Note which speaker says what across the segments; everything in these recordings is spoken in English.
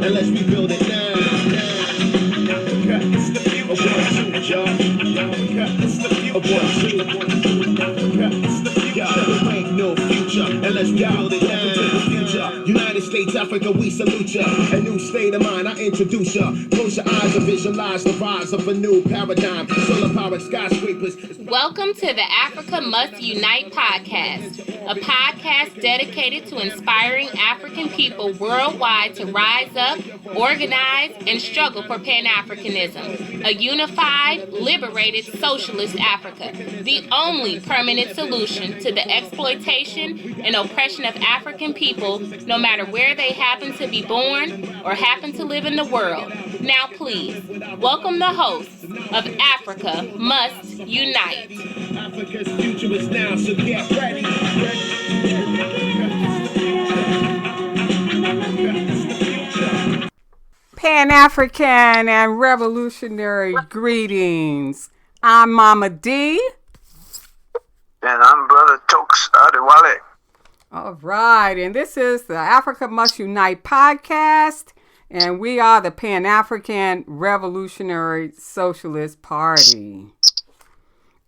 Speaker 1: Unless we build it now. United States, Africa, we salute ya. A new state of mind, I introduce ya. Close your eyes and visualize the rise of a new paradigm. Solar powered skyscrapers.
Speaker 2: Welcome to the Africa Must Unite podcast, a podcast dedicated to inspiring African people worldwide to rise up, organize, and struggle for Pan-Africanism, a unified, liberated, socialist Africa, the only permanent solution to the exploitation and oppression of African people, no matter where they happen to be born or happen to live in the world. Now please, welcome the hosts of Africa Must Unite.
Speaker 1: Africa's future is now, so get ready.
Speaker 3: Pan-African and revolutionary greetings. I'm Mama D.
Speaker 4: And I'm Brother Tokes Adewale.
Speaker 3: All right, and this is the Africa Must Unite podcast, and we are the Pan-African Revolutionary Socialist Party.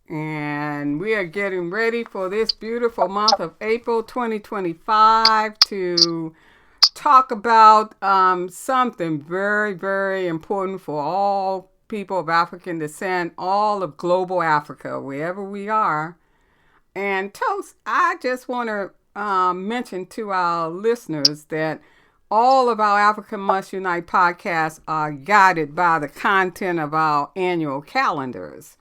Speaker 3: And we are getting ready for this beautiful month of April 2025 to talk about something very, very important for all people of African descent, all of global Africa, wherever we are. And Toast, I just want to mention to our listeners that all of our Africa Must Unite podcasts are guided by the content of our annual calendars.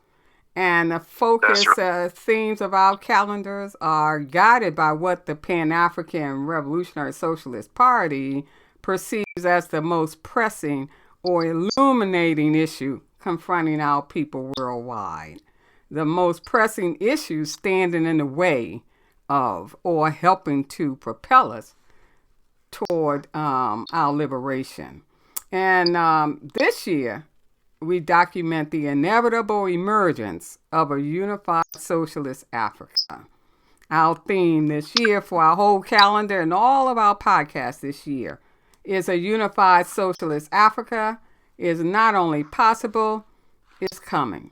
Speaker 3: And the focus themes of our calendars are guided by what the Pan-African Revolutionary Socialist Party perceives as the most pressing or illuminating issue confronting our people worldwide. The most pressing issues standing in the way of or helping to propel us toward our liberation. And this year, we document the inevitable emergence of a unified socialist Africa. Our theme this year for our whole calendar and all of our podcasts this year is a unified socialist Africa is not only possible, it's coming.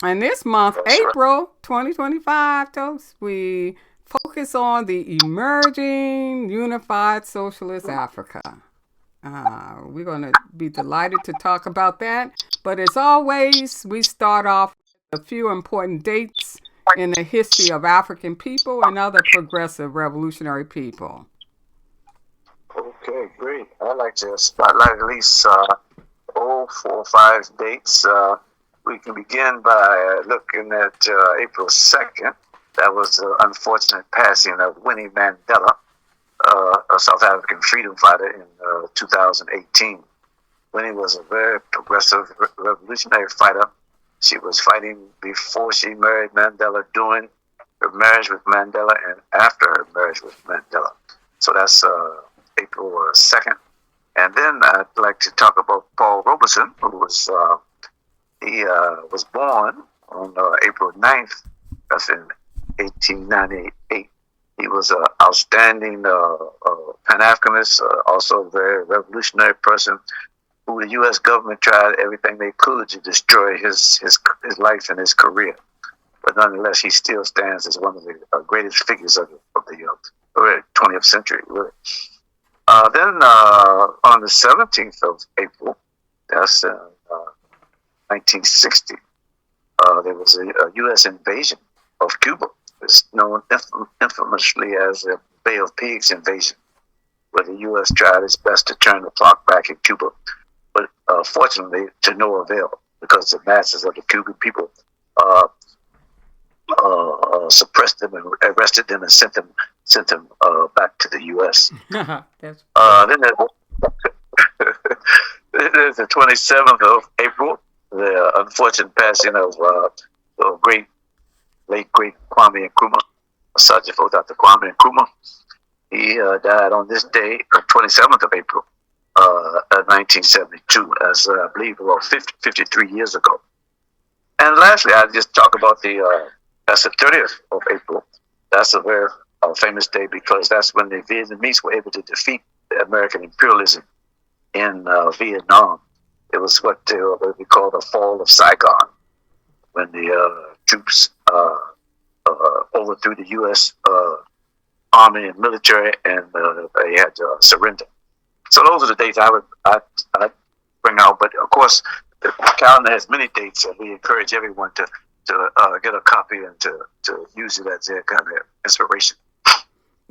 Speaker 3: And this month, April 2025, Toast, we focus on the emerging unified socialist Africa. We're going to be delighted to talk about that. But as always, we start off with a few important dates in the history of African people and other progressive revolutionary people.
Speaker 4: Okay, great. I'd like to spotlight at least 4 or 5 dates. We can begin by looking at April 2nd. That was the unfortunate passing of Winnie Mandela, a South African freedom fighter in 2018. Winnie was a very progressive revolutionary fighter. She was fighting before she married Mandela, during her marriage with Mandela, and after her marriage with Mandela. So that's April 2nd. And then I'd like to talk about Paul Robeson, who was born on April 9th. That's in 1898. He was an outstanding Pan-Africanist, also a very revolutionary person who the U.S. government tried everything they could to destroy his life and his career. But nonetheless, he still stands as one of the greatest figures of the 20th century, really. Then on the 17th of April, that's 1960, there was a U.S. invasion of Cuba. It's known infamously as the Bay of Pigs invasion, where the U.S. tried its best to turn the clock back in Cuba, but fortunately to no avail, because the masses of the Cuban people suppressed them and arrested them and sent them back to the U.S. Then there's the 27th of April, the unfortunate passing of late great Kwame Nkrumah, Sajifo Dr. Kwame Nkrumah. He died on this day, 27th of April, 1972, as I believe about 53 years ago. And lastly, I just talk about that's the 30th of April. That's a very famous day because that's when the Vietnamese were able to defeat the American imperialism in Vietnam. It was what we call the fall of Saigon, when the troops overthrew the U.S. Army and military, and they had to surrender. So those are the dates I bring out. But of course, the calendar has many dates, and we encourage everyone to get a copy and to use it as their kind of inspiration.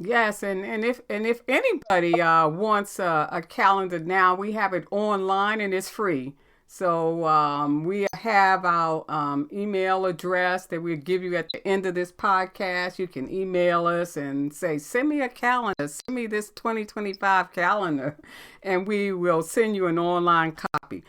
Speaker 3: Yes, and if anybody wants a calendar now, we have it online and it's free. So we have our email address that we'll give you at the end of this podcast. You can email us and say, send me a calendar, send me this 2025 calendar, and we will send you an online copy.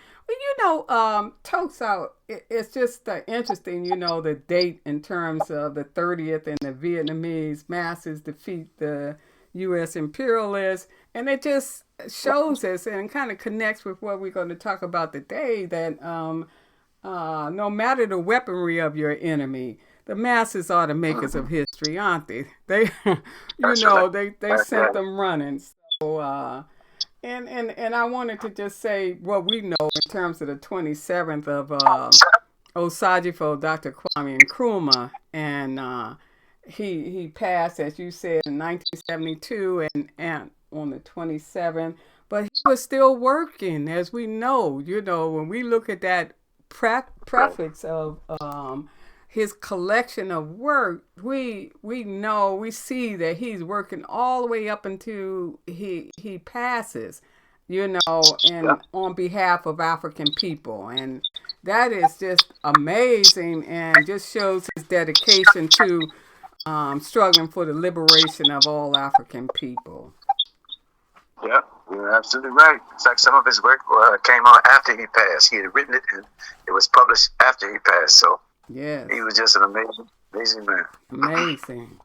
Speaker 3: Tokes out, it's just interesting, the date in terms of the 30th and the Vietnamese masses defeat the U.S. imperialists. And it just shows us and kind of connects with what we're going to talk about today, that no matter the weaponry of your enemy, the masses are the makers of history, aren't they? They sent them running. So, and I wanted to just say what we know in terms of the 27th of Osajifo, Dr. Kwame Nkrumah, and he passed, as you said, in 1972, and on the 27th, but he was still working, as we know. When we look at that preface of his collection of work, we see that he's working all the way up until he passes, and on behalf of African people. And that is just amazing and just shows his dedication to struggling for the liberation of all African people.
Speaker 4: Yeah, you're absolutely right. In fact, some of his work came out after he passed. He had written it, and it was published after he passed. So
Speaker 3: yes,
Speaker 4: he was just an amazing man.
Speaker 3: Amazing.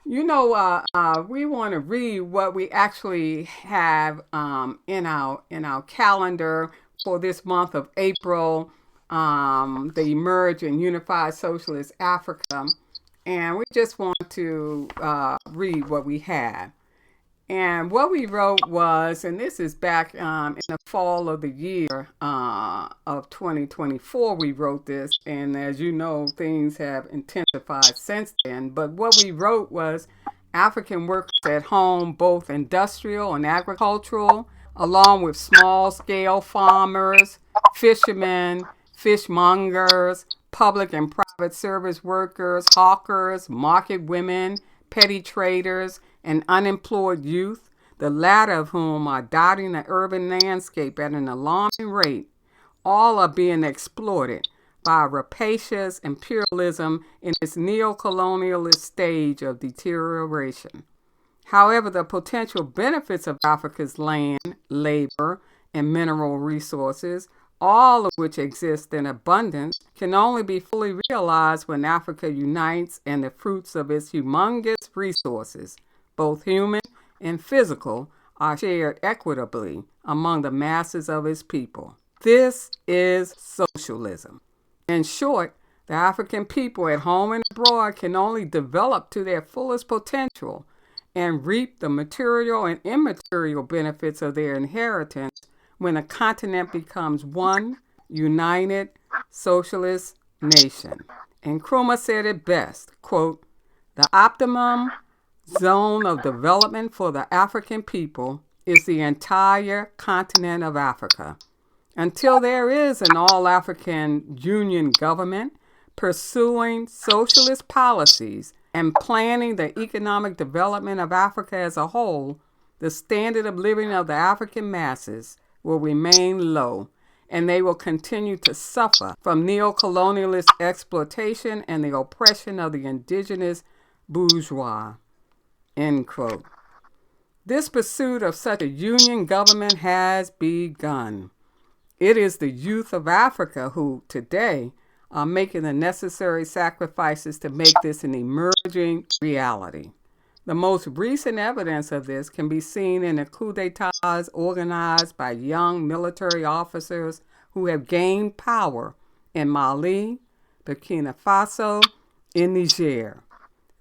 Speaker 3: We want to read what we actually have in our calendar for this month of April, the Emerge and Unified Socialist Africa, and we just want to read what we have. And what we wrote was, and this is back in the fall of the year of 2024, we wrote this. And as you know, things have intensified since then. But what we wrote was African workers at home, both industrial and agricultural, along with small-scale farmers, fishermen, fishmongers, public and private service workers, hawkers, market women, petty traders, and unemployed youth, the latter of whom are dotting the urban landscape at an alarming rate. All are being exploited by rapacious imperialism in its neo-colonialist stage of deterioration. However, the potential benefits of Africa's land, labor, and mineral resources, all of which exist in abundance, can only be fully realized when Africa unites and the fruits of its humongous resources, both human and physical, are shared equitably among the masses of its people. This is socialism. In short, the African people at home and abroad can only develop to their fullest potential and reap the material and immaterial benefits of their inheritance when the continent becomes one united socialist nation. And Nkrumah said it best, quote, "The optimum zone of development for the African people is the entire continent of Africa. Until there is an all-African union government pursuing socialist policies and planning the economic development of Africa as a whole, the standard of living of the African masses will remain low, and they will continue to suffer from neo-colonialist exploitation and the oppression of the indigenous bourgeois." End quote. This pursuit of such a union government has begun. It is the youth of Africa who, today, are making the necessary sacrifices to make this an emerging reality. The most recent evidence of this can be seen in the coup d'etats organized by young military officers who have gained power in Mali, Burkina Faso, and Niger.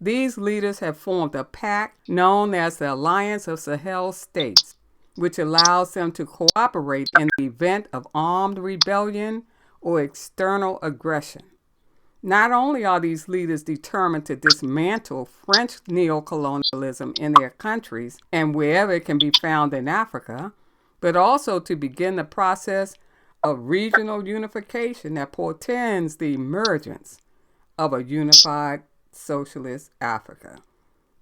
Speaker 3: These leaders have formed a pact known as the Alliance of Sahel States, which allows them to cooperate in the event of armed rebellion or external aggression. Not only are these leaders determined to dismantle French neocolonialism in their countries and wherever it can be found in Africa, but also to begin the process of regional unification that portends the emergence of a unified socialist Africa.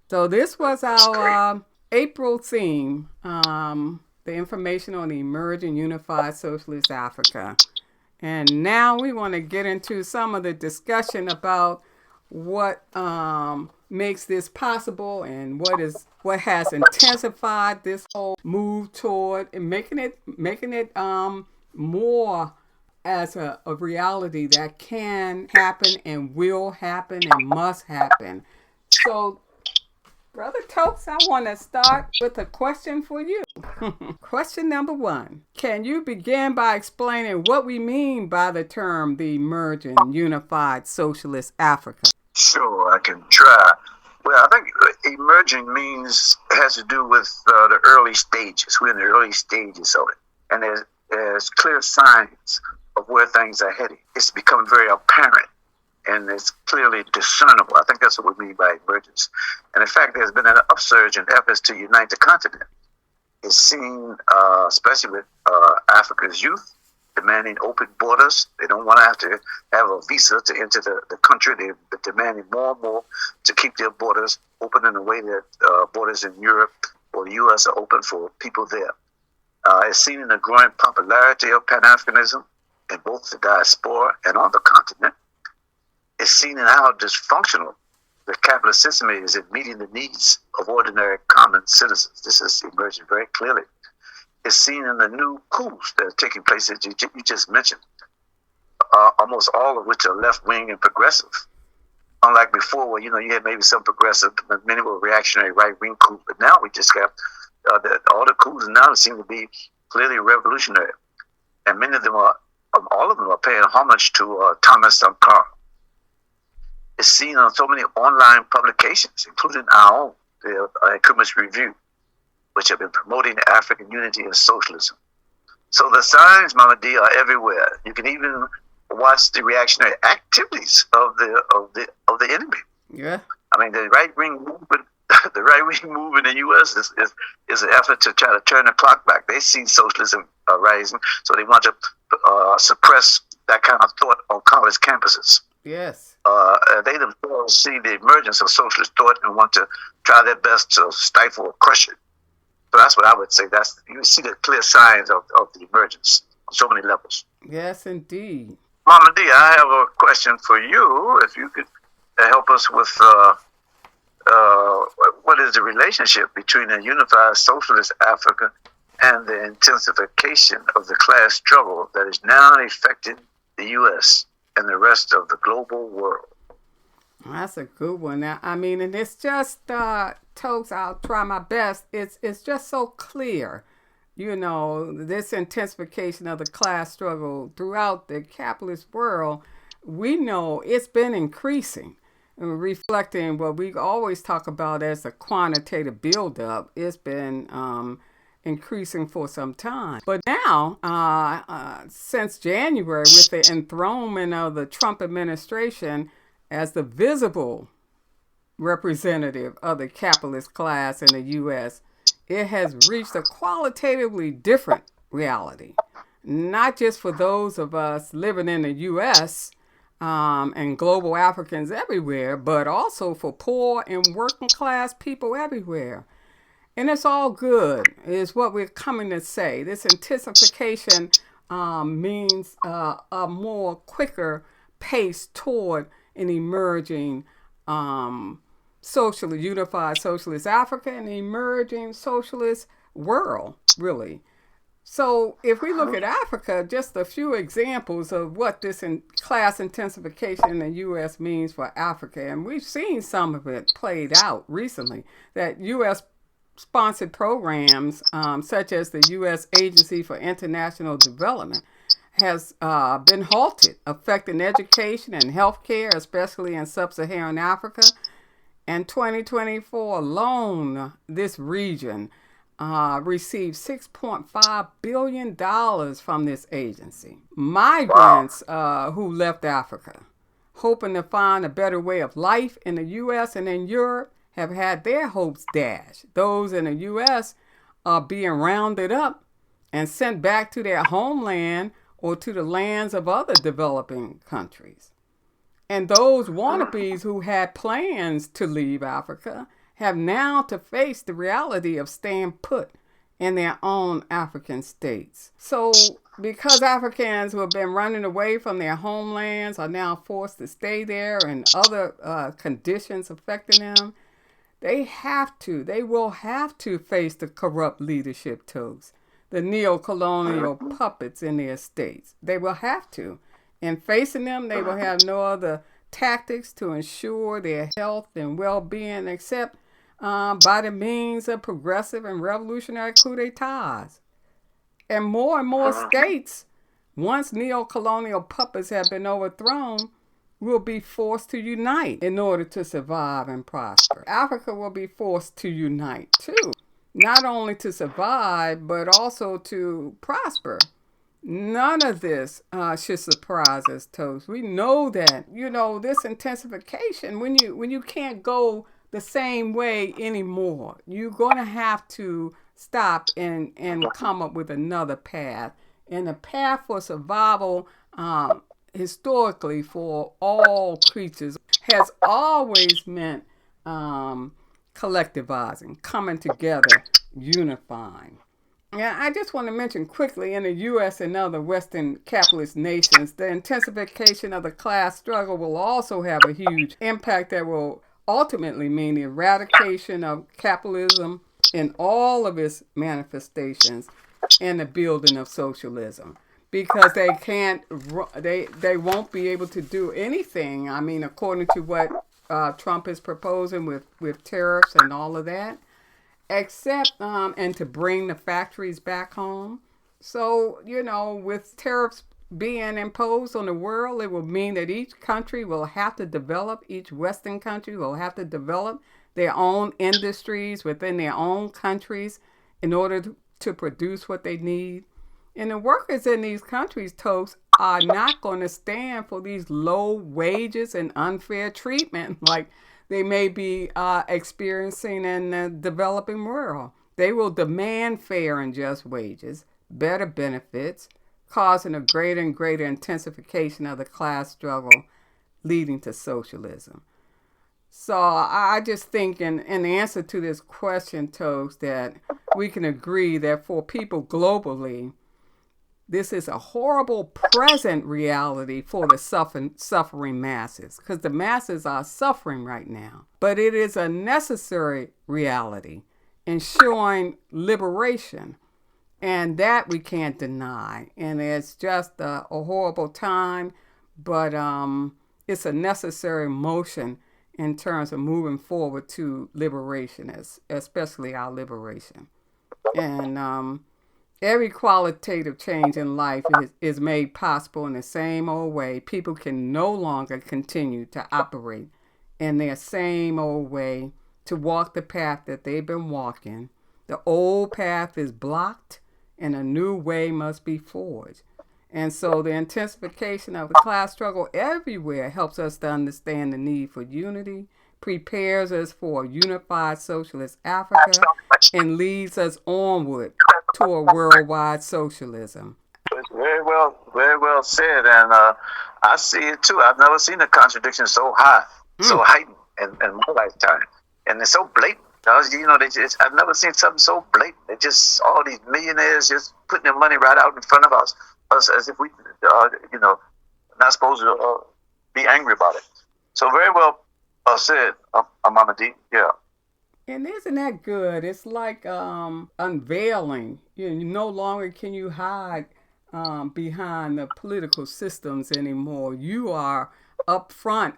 Speaker 3: So this was our April theme, the information on the emerging unified socialist Africa. And now we want to get into some of the discussion about what makes this possible and what has intensified this whole move toward and making it more as a reality that can happen and will happen and must happen. So, Brother Tokes, I want to start with a question for you. Question number 1. Can you begin by explaining what we mean by the term the emerging unified socialist Africa?
Speaker 4: Sure, I can try. Well, I think emerging has to do with the early stages. We're in the early stages of it. And there's clear signs of where things are heading. It's become very apparent and it's clearly discernible. I think that's what we mean by emergence. And in fact, there's been an upsurge in efforts to unite the continent. It's seen, especially with Africa's youth, demanding open borders. They don't want to have a visa to enter the country. They're demanding more and more to keep their borders open in a way that borders in Europe or the U.S. are open for people there. It's seen in the growing popularity of Pan-Africanism in both the diaspora and on the continent. It's seen in how dysfunctional the capitalist system is in meeting the needs of ordinary common citizens. This is emerging very clearly. It's seen in the new coups that are taking place that you just mentioned, almost all of which are left-wing and progressive. Unlike before, where you had maybe some progressive, but many were reactionary right-wing coups. But now we just got all the coups now seem to be clearly revolutionary, and all of them are paying homage to Thomas Sankara. It's seen on so many online publications, including our own, the Economist Review, which have been promoting African unity and socialism. So the signs, Mama D, are everywhere. You can even watch the reactionary activities of the enemy.
Speaker 3: Yeah.
Speaker 4: I mean, the right wing movement, in the U.S. is an effort to try to turn the clock back. They see socialism rising, so they want to suppress that kind of thought on college campuses.
Speaker 3: Yes.
Speaker 4: They themselves see the emergence of socialist thought and want to try their best to stifle or crush it. So that's what I would say. You see the clear signs of the emergence on so many levels.
Speaker 3: Yes, indeed.
Speaker 4: Mama D, I have a question for you. If you could help us with what is the relationship between a unified socialist Africa and the intensification of the class struggle that is now affecting the U.S. and the rest of the global world?
Speaker 3: That's a good one. Now, I mean, and it's just, Tokes, I'll try my best. It's just so clear, this intensification of the class struggle throughout the capitalist world. We know it's been increasing, reflecting what we always talk about as a quantitative buildup. It's been increasing for some time. But now, since January, with the enthronement of the Trump administration as the visible representative of the capitalist class in the U.S., it has reached a qualitatively different reality, not just for those of us living in the U.S. And global Africans everywhere, but also for poor and working class people everywhere. And it's all good, is what we're coming to say. This intensification means a more quicker pace toward an emerging unified socialist Africa and emerging socialist world, really. So if we look at Africa, just a few examples of what this class intensification in the U.S. means for Africa. And we've seen some of it played out recently, that U.S. sponsored programs such as the U.S. Agency for International Development has been halted, affecting education and healthcare, especially in sub-Saharan Africa. In 2024 alone, this region received $6.5 billion from this agency. Migrants who left Africa, hoping to find a better way of life in the U.S. and in Europe, have had their hopes dashed. Those in the U.S. are being rounded up and sent back to their homeland or to the lands of other developing countries. And those wannabes who had plans to leave Africa have now to face the reality of staying put in their own African states. So because Africans who have been running away from their homelands are now forced to stay there and other conditions affecting them, they will have to face the corrupt leadership toes, the neo-colonial puppets in their states. They will have to. In facing them, they will have no other tactics to ensure their health and well-being except by the means of progressive and revolutionary coup d'etats. And more states, once neo-colonial puppets have been overthrown, will be forced to unite in order to survive and prosper. Africa will be forced to unite too, not only to survive, but also to prosper. None of this should surprise us, Toast. We know that, this intensification, when you can't go the same way anymore, you're going to have to stop and come up with another path. And the path for survival, historically, for all creatures, has always meant collectivizing, coming together, unifying. Yeah, I just want to mention quickly, in the U.S. and other Western capitalist nations, the intensification of the class struggle will also have a huge impact that will ultimately mean the eradication of capitalism in all of its manifestations and the building of socialism. Because they won't be able to do anything. I mean, according to what Trump is proposing with tariffs and all of that, except and to bring the factories back home. So, with tariffs being imposed on the world, it will mean that each country will have to develop, each Western country will have to develop their own industries within their own countries in order to produce what they need. And the workers in these countries, Toast, are not going to stand for these low wages and unfair treatment like they may be experiencing in the developing world. They will demand fair and just wages, better benefits, causing a greater and greater intensification of the class struggle, leading to socialism. So I just think in answer to this question, Toast, that we can agree that for people globally, this is a horrible present reality for the suffering masses, because the masses are suffering right now. But it is a necessary reality, ensuring liberation, and that we can't deny. And it's just a horrible time, but it's a necessary motion in terms of moving forward to liberation, especially our liberation. And every qualitative change in life is made possible in the same old way. People can no longer continue to operate in their same old way, to walk the path that they've been walking. The old path is blocked and a new way must be forged. And so the intensification of the class struggle everywhere helps us to understand the need for unity, prepares us for a unified socialist Africa, and leads us onward toward worldwide socialism.
Speaker 4: Very well said, and I see it too. I've never seen a contradiction so high, so heightened in my lifetime, and it's so blatant. I've never seen something so blatant. It's just all these millionaires just putting their money right out in front of us as if we, not supposed to be angry about it. So very well said, Mama D. Yeah.
Speaker 3: And isn't that good? It's like unveiling. No longer can you hide behind the political systems anymore. You are up front.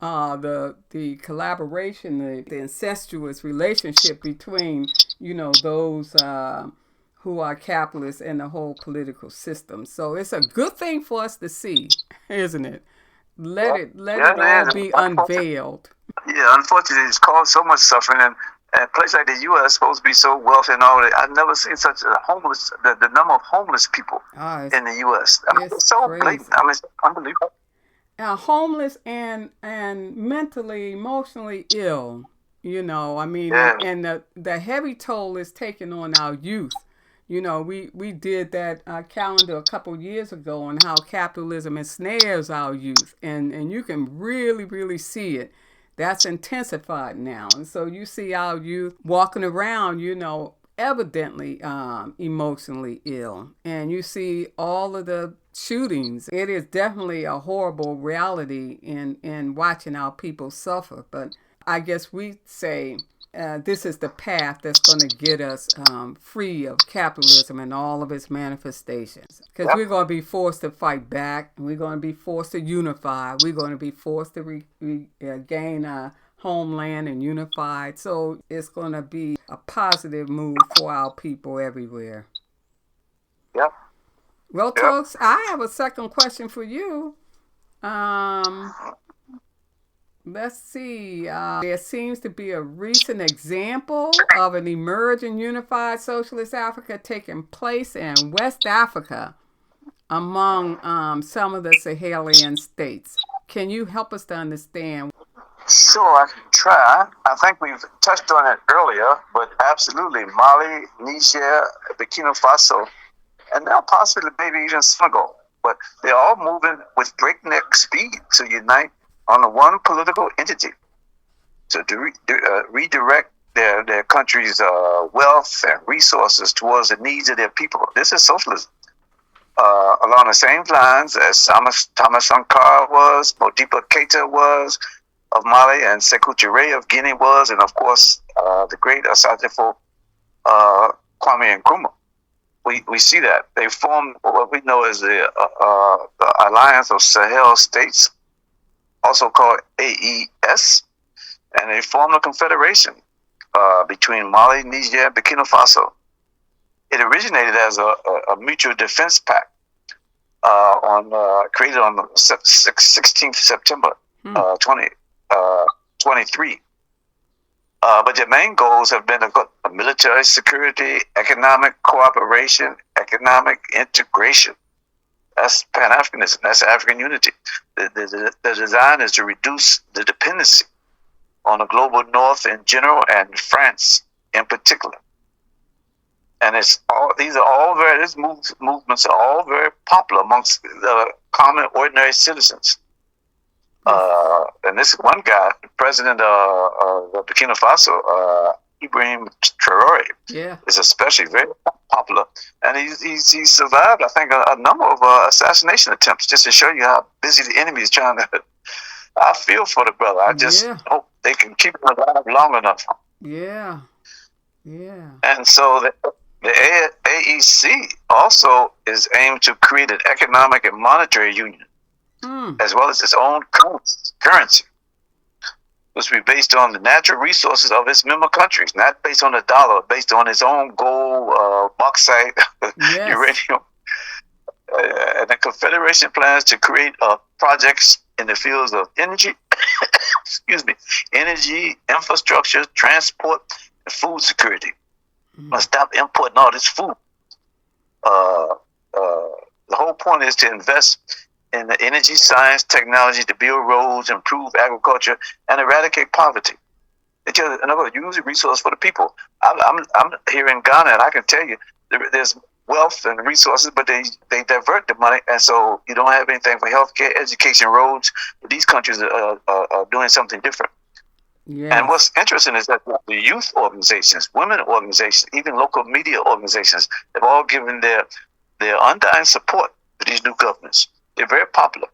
Speaker 3: The collaboration, the incestuous relationship between those who are capitalists in the whole political system. So it's a good thing for us to see, isn't it? Let it all be unveiled.
Speaker 4: Yeah, unfortunately, it's caused so much suffering, and a place like the U.S. is supposed to be so wealthy and all that. I've never seen such a homeless, the number of homeless people in the U.S. It's so
Speaker 3: crazy.
Speaker 4: blatant. I mean, it's unbelievable.
Speaker 3: Homeless and mentally, emotionally ill. You know, I mean,
Speaker 4: Yeah.
Speaker 3: and the heavy toll is taken on our youth. You know, we did that calendar a couple years ago on how capitalism ensnares our youth, and you can really see it. That's intensified now, and so you see our youth walking around, you know, evidently emotionally ill, and you see all of the shootings. It is definitely a horrible reality in watching our people suffer. But I guess we say this is the path that's going to get us free of capitalism and all of its manifestations. Because we're going to be forced to fight back. We're going to be forced to unify. We're going to be forced to gain our homeland and unified. So it's going to be a positive move for our people everywhere.
Speaker 4: Yep.
Speaker 3: Well, Tokes, I have a second question for you. Let's see. There seems to be a recent example of an emerging unified socialist Africa taking place in West Africa among some of the Sahelian states. Can you help us to understand?
Speaker 4: Sure, I can try. I think we've touched on it earlier, but absolutely, Mali, Niger, Burkina Faso, and now possibly maybe even Senegal. But they're all moving with breakneck speed to unite on the one political entity to redirect their country's wealth and resources towards the needs of their people. This is socialism. Along the same lines as Thomas Sankara was, Modibo Keita was of Mali, and Sekou Touré of Guinea was, and of course the great Asatefo Kwame Nkrumah. We see that they formed what we know as the Alliance of Sahel States, also called AES, and they formed a confederation between Mali, Niger, and Burkina Faso. It originated as a mutual defense pact created on the 16th September 2023. But their main goals have been military security, economic cooperation, economic integration. That's Pan-Africanism. That's African unity. The design is to reduce the dependency on the global north in general and France in particular. And these movements are all very popular amongst the common, ordinary citizens. And this one guy, president of Burkina Faso, Ibrahim Traoré, is especially very popular, and he's survived, I think, a number of assassination attempts, just to show you how busy the enemy is trying to. I feel for the brother. I just hope they can keep him alive long enough.
Speaker 3: Yeah.
Speaker 4: And so the AEC also is aimed to create an economic and monetary union, as well as its own currency, which will be based on the natural resources of its member countries, not based on the dollar, based on its own gold, bauxite, uranium. And the Confederation plans to create projects in the fields of energy, energy, infrastructure, transport, and food security. Must stop importing all this food. The whole point is to invest in the energy, science, technology to build roads, improve agriculture, and eradicate poverty. It's just another use the resource for the people. I'm here in Ghana, and I can tell you there's wealth and resources, but they divert the money, and so you don't have anything for healthcare, education, roads. But these countries are doing something different. Yes. And what's interesting is that the youth organizations, women organizations, even local media organizations have all given their undying support to these new governments. They're very popular,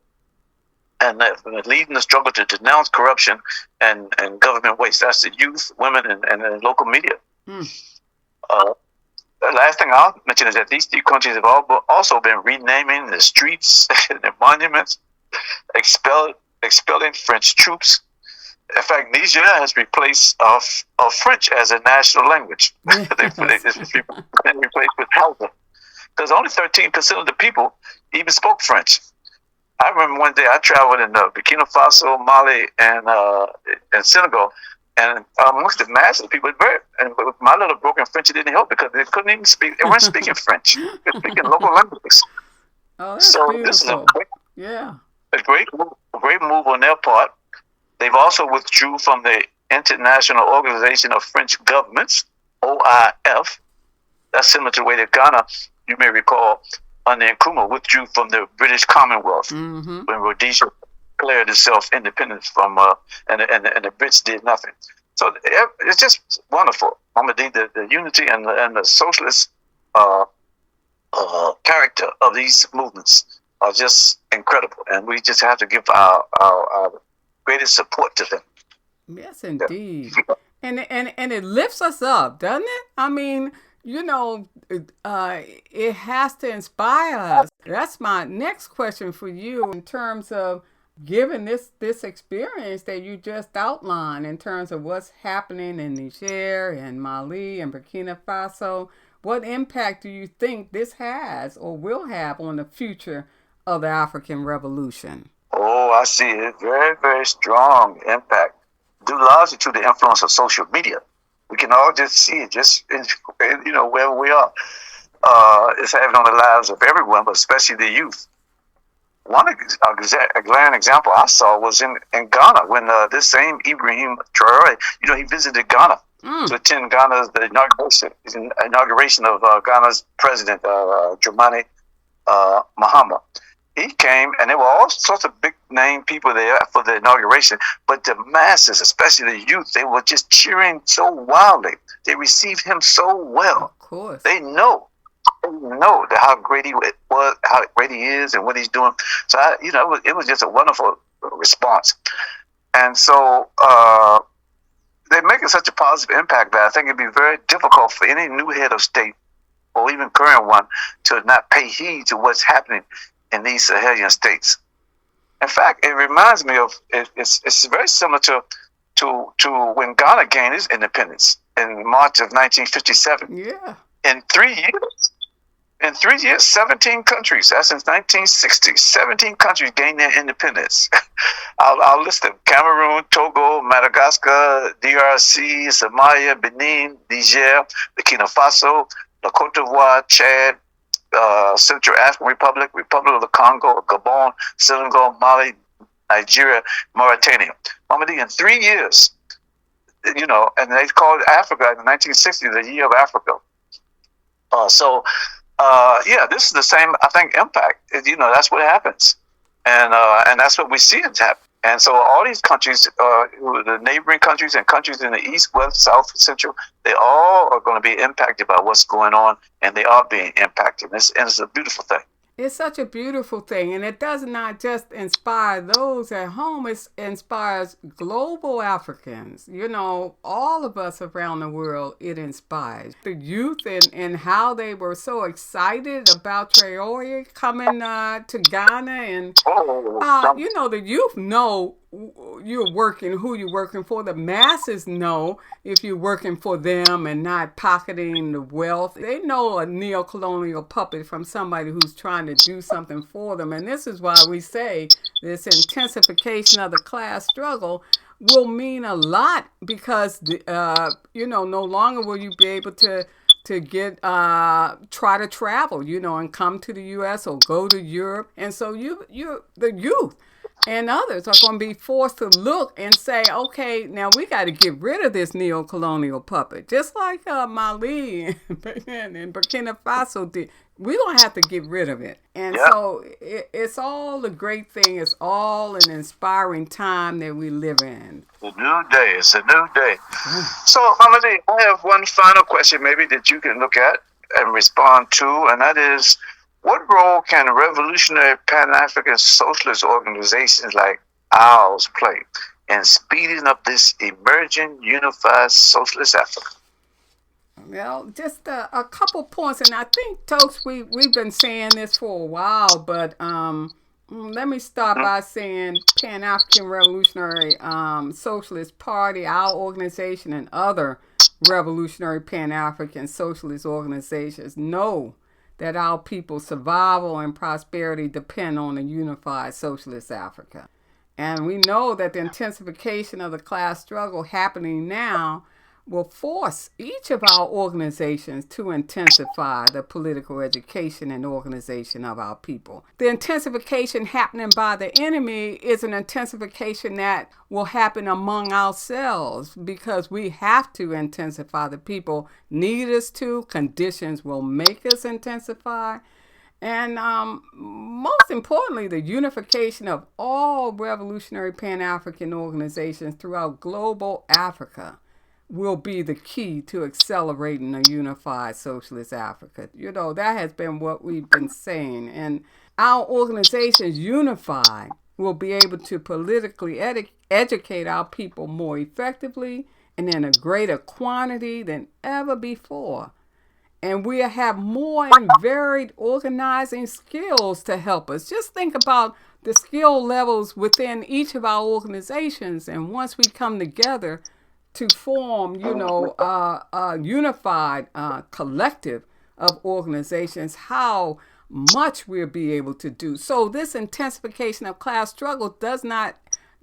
Speaker 4: and they're leading the struggle to denounce corruption and government waste. That's the youth, women, and the local media. The last thing I'll mention is that these three countries have also been renaming the streets and the monuments, expelling French troops, In fact, Niger has replaced French as a national language. It's replaced with Hausa. Because only 13% of the people even spoke French. I remember one day I traveled in Burkina Faso, Mali, and Senegal, and amongst the mass of people, and with my little broken French, it didn't help because they couldn't even speak. They weren't speaking French. They were speaking local languages.
Speaker 3: Oh, that's
Speaker 4: So
Speaker 3: beautiful.
Speaker 4: this is
Speaker 3: Yeah.
Speaker 4: a great move on their part. They've also withdrew from the International Organization of French Governments, OIF. That's similar to the way that Ghana, you may recall, under Nkrumah withdrew from the British Commonwealth when Rhodesia declared itself independent from, and the Brits did nothing. So it's just wonderful. Mamadi, the unity and the socialist character of these movements are just incredible, and we just have to give our greatest support to them.
Speaker 3: Yes, indeed. And it lifts us up, doesn't it? I mean, you know, it has to inspire us. That's my next question for you in terms of given this experience that you just outlined in terms of what's happening in Niger and Mali and Burkina Faso. What impact do you think this has or will have on the future of the African Revolution?
Speaker 4: Oh, I see it. Very, very strong impact. Due largely to the influence of social media. We can all just see it, just in, wherever we are. It's having on the lives of everyone, but especially the youth. One glaring example I saw was in Ghana when this same Ibrahim Traore, he visited Ghana to attend the inauguration of Ghana's president, Dramani Mahama. He came, and there were all sorts of big name people there for the inauguration, but the masses, especially the youth, they were just cheering so wildly. They received him so well.
Speaker 3: Of course.
Speaker 4: They know that how great he was, how great he is, and what he's doing. So, it was just a wonderful response. And so they're making such a positive impact that I think it'd be very difficult for any new head of state or even current one to not pay heed to what's happening in these Sahelian states. In fact, it reminds me of it's very similar to when Ghana gained its independence in March of 1957.
Speaker 3: Yeah.
Speaker 4: In 3 years, 17 countries. That's since 1960. 17 countries gained their independence. I'll list them: Cameroon, Togo, Madagascar, DRC, Somalia, Benin, Niger, Burkina Faso, La Cote d'Ivoire, Chad, Central African Republic, Republic of the Congo, Gabon, Senegal, Mali, Nigeria, Mauritania. Mamadi, in 3 years, and they called Africa in the 1960s the Year of Africa. This is the same, I think, impact. That's what happens. And that's what we see it happen. And so all these countries, the neighboring countries and countries in the East, West, South, Central, they all are going to be impacted by what's going on, and they are being impacted. And it's a beautiful thing.
Speaker 3: It's such a beautiful thing, and it does not just inspire those at home, it inspires global Africans. All of us around the world, it inspires. The youth and how they were so excited about Traore coming to Ghana. And, the youth know you're working, who you're working for. The masses know if you're working for them and not pocketing the wealth. They know a neo-colonial puppet from somebody who's trying to do something for them. And this is why we say this intensification of the class struggle will mean a lot because, no longer will you be able to get try to travel, and come to the U.S. or go to Europe. And so the youth and others are going to be forced to look and say, okay, now we got to get rid of this neo-colonial puppet. Just like Mali and Burkina Faso did. We're going to have to get rid of it. And so it's all a great thing. It's all an inspiring time that we live in.
Speaker 4: It's a new day. It's a new day. So, Mamadi, I have one final question maybe that you can look at and respond to, and that is, what role can revolutionary Pan-African socialist organizations like ours play in speeding up this emerging unified socialist Africa?
Speaker 3: Well, just a couple points, and I think, Tokes, we've been saying this for a while, but Let me start by saying Pan-African Revolutionary Socialist Party, our organization, and other revolutionary Pan-African socialist organizations know that our people's survival and prosperity depend on a unified socialist Africa. And we know that the intensification of the class struggle happening now will force each of our organizations to intensify the political education and organization of our people. The intensification happening by the enemy is an intensification that will happen among ourselves because we have to intensify. The people need us to. Conditions will make us intensify. And most importantly, the unification of all revolutionary Pan-African organizations throughout global Africa will be the key to accelerating a unified socialist Africa. You know, that has been what we've been saying. And our organizations unified will be able to politically educate our people more effectively and in a greater quantity than ever before. And we have more and varied organizing skills to help us. Just think about the skill levels within each of our organizations. And once we come together to form, a unified collective of organizations, how much we'll be able to do. So this intensification of class struggle does not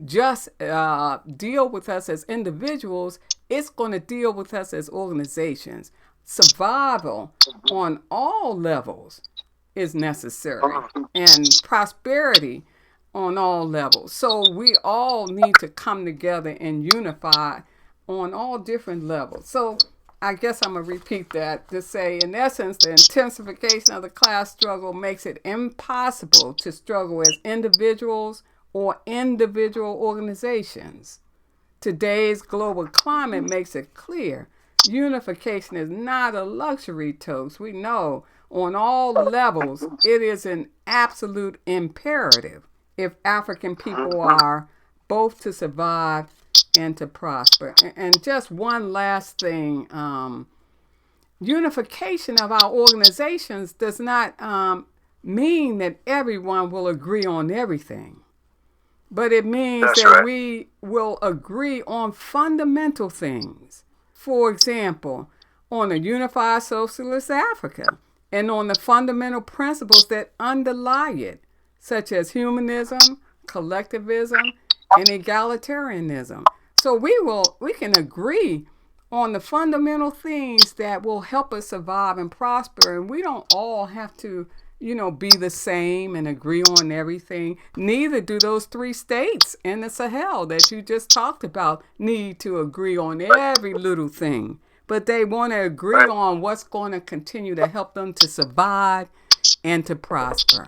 Speaker 3: just deal with us as individuals. It's going to deal with us as organizations. Survival on all levels is necessary, and prosperity on all levels. So we all need to come together and unify on all different levels. So I guess I'm going to repeat that to say, in essence, the intensification of the class struggle makes it impossible to struggle as individuals or individual organizations. Today's global climate makes it clear unification is not a luxury, Toast. We know on all levels it is an absolute imperative if African people are both to survive and to prosper. And just one last thing, unification of our organizations does not mean that everyone will agree on everything, but it means that we will agree on fundamental things. For example, on a unified socialist Africa and on the fundamental principles that underlie it, such as humanism, collectivism, and egalitarianism. So we can agree on the fundamental things that will help us survive and prosper, and we don't all have to, be the same and agree on everything. Neither do those 3 states in the Sahel that you just talked about need to agree on every little thing. But they want to agree on what's going to continue to help them to survive and to prosper.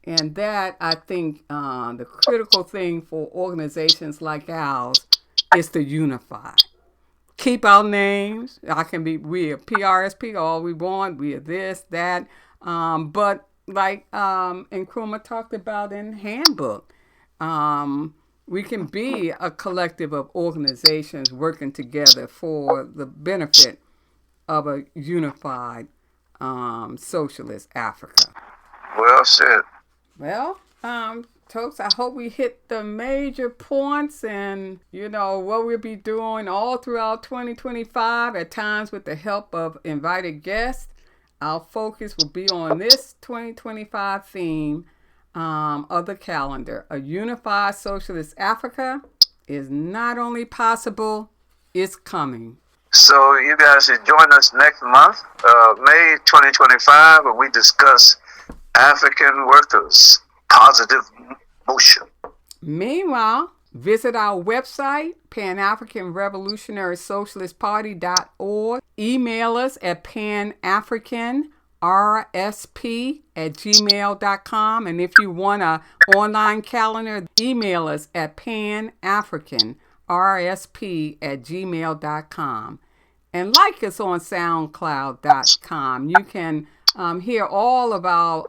Speaker 3: And that, I think, the critical thing for organizations like ours is to unify. Keep our names. We are PRSP, all we want. We are this, that. But like Nkrumah talked about in Handbook, we can be a collective of organizations working together for the benefit of a unified socialist Africa.
Speaker 4: Well said.
Speaker 3: Well, folks, I hope we hit the major points and, what we'll be doing all throughout 2025, at times with the help of invited guests. Our focus will be on this 2025 theme of the calendar. A unified socialist Africa is not only possible, it's coming.
Speaker 4: So you guys should join us next month, May 2025, when we discuss African workers, positive motion.
Speaker 3: Meanwhile, visit our website, PanAfricanRevolutionarySocialistParty.org. Email us at panafricanrsp@gmail.com. And if you want an online calendar, email us at panafricanrsp@gmail.com. And like us on SoundCloud.com. You can hear all of our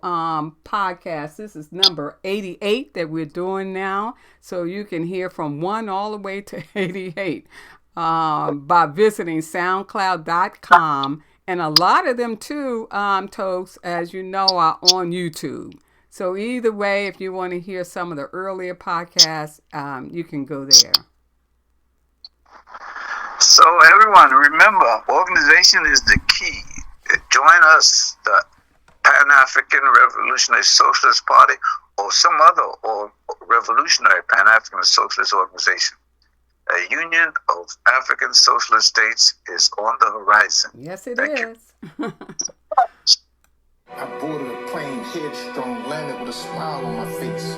Speaker 3: podcasts. This is number 88 that we're doing now. So you can hear from 1 all the way to 88 by visiting SoundCloud.com. And a lot of them too, Toast, as you know, are on YouTube. So either way, if you want to hear some of the earlier podcasts, you can go there.
Speaker 4: So everyone, remember, organization is the key. Join us, the Pan-African Revolutionary Socialist Party, or some other or revolutionary Pan-African Socialist organization. A union of African socialist states is on the horizon.
Speaker 3: Yes, it
Speaker 4: Thank
Speaker 3: is.
Speaker 5: I boarded a plane headstrong, landed with a smile on my face,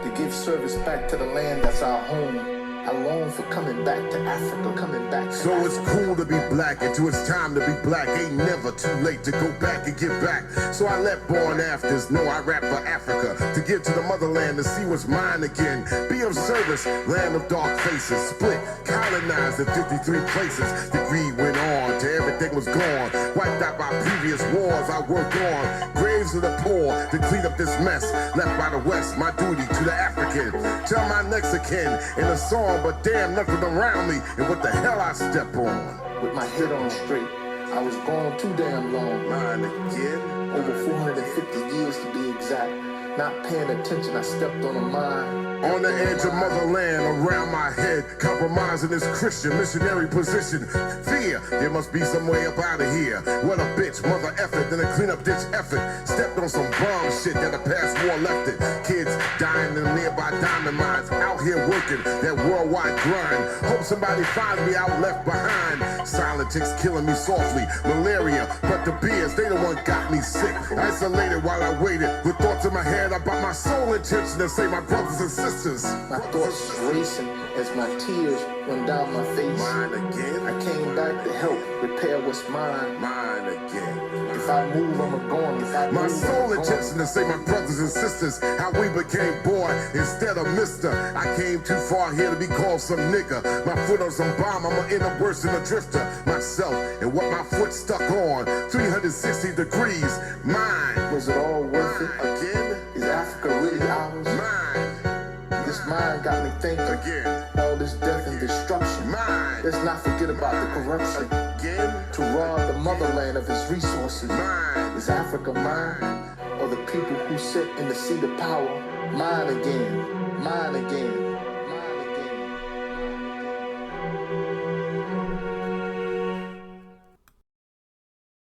Speaker 5: to give service back to the land that's our home. I long for coming back to Africa, coming back to
Speaker 1: So
Speaker 5: Africa.
Speaker 1: it's cool to be black until it's time to be black. Ain't never too late to go back and give back. So I let born afters know I rap for Africa, to give to the motherland to see what's mine again. Be of service, land of dark faces, split, colonized in 53 places. The greed went on till everything was gone. Wiped out by previous wars I worked on. Graves of the poor to clean up this mess left by the West. My duty to the African. Tell my next of kin in a song, but damn nothing around me, and what the hell I step on.
Speaker 5: With my head on straight, I was gone too damn long.
Speaker 1: Mine again.
Speaker 5: Over 450 years to be exact. Not paying attention, I stepped on a mine.
Speaker 1: On the edge of motherland, around my head, compromising this Christian missionary position. Fear, there must be some way up out of here. What a bitch, mother effort, then a cleanup ditch effort. Stepped on some bomb shit that the past war left it. Kids dying in nearby diamond mines, out here working that worldwide grind. Hope somebody finds me out left behind. Silent chicks killing me softly, malaria, but the beers, they the one got me sick. Isolated while I waited, with thoughts in my head about my soul intention to save my brothers and sisters.
Speaker 5: My thoughts racing as my tears run down my face.
Speaker 1: Mine again.
Speaker 5: I came back to help repair what's mine.
Speaker 1: Mine again.
Speaker 5: If I move, I'm a gone. If I
Speaker 1: My
Speaker 5: move,
Speaker 1: sole
Speaker 5: I'm a
Speaker 1: intention to say my brothers and sisters, how we became boy instead of mister. I came too far here to be called some nigga. My foot on some bomb, I'ma end up worse than a drifter. Myself and what my foot stuck on, 360 degrees, mine.
Speaker 5: Was it all worth it?
Speaker 1: Again,
Speaker 5: Is Africa really ours?
Speaker 1: mine.
Speaker 5: This mind got me thinking.
Speaker 1: Again,
Speaker 5: All this death and destruction.
Speaker 1: mine.
Speaker 5: Let's not forget about the corruption.
Speaker 1: Again,
Speaker 5: To rob the motherland of its resources.
Speaker 1: mine.
Speaker 5: Is Africa mine? Or the people who sit in the seat of power? Mine again. Mine again.